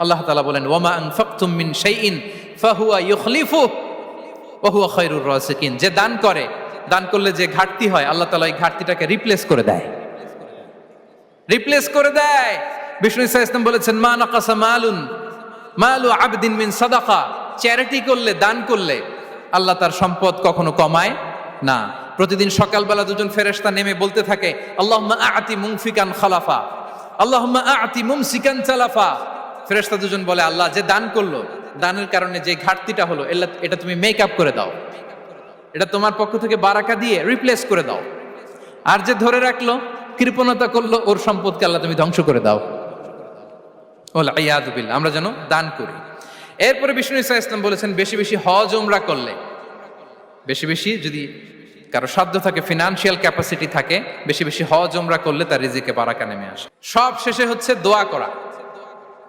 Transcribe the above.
আল্লাহ তাআলা বলেন ওয়ামা আনফাকতুম মিন শাইইন ফাহুয়া ইউখলিফুহু ওয়া হুয়া খায়রুর রাসিকিন। যে দান করে, দান করলে যে ঘাটতি হয় আল্লাহ তাআলা এই ঘাটতিটাকে রিপ্লেস করে দেয়, রিপ্লেস করে দেয়। বিষ্ণু ইসা ইসলাম বলেছেন মা নাকাসা মালু আবদিন মিন সাদাকা। চ্যারিটি করলে, দান করলে আল্লাহ তার সম্পদ কখনো কমায় না। প্রতিদিন সকালবেলা দুজন ফেরেশতা নেমে বলতে থাকে আল্লাহুম্মা আ'তি মুনফিকান খালাফা, আল্লাহুম্মা আ'তি মুমসিকান চালাফা। ফেরেশতা দুজন বলে আল্লাহ, যে দান করলো, দানের কারণে যে ঘাটতিটা হলো এটা তুমি মেক আপ করে দাও, এটা তোমার পক্ষ থেকে বারাকা দিয়ে রিপ্লেস করে দাও। আর যে ধরে রাখলো, কৃপণতা করলো, ওর সম্পদকে আল্লাহ তুমি ধ্বংস করে দাও। ওয়াল ইয়াযু বিল্লাহ। আমরা যেন দান করি। এরপরে বিষ্ণু ইসা ইসলাম বলেছেন বেশি বেশি হজ উমরা করলে, বেশি বেশি যদি কারো সাধ্য থাকে, ফিনান্সিয়াল ক্যাপাসিটি থাকে, বেশি বেশি হজ উমরা করলে তার রিজিকে বারাকা নেমে আসে। সব শেষে হচ্ছে দোয়া করা।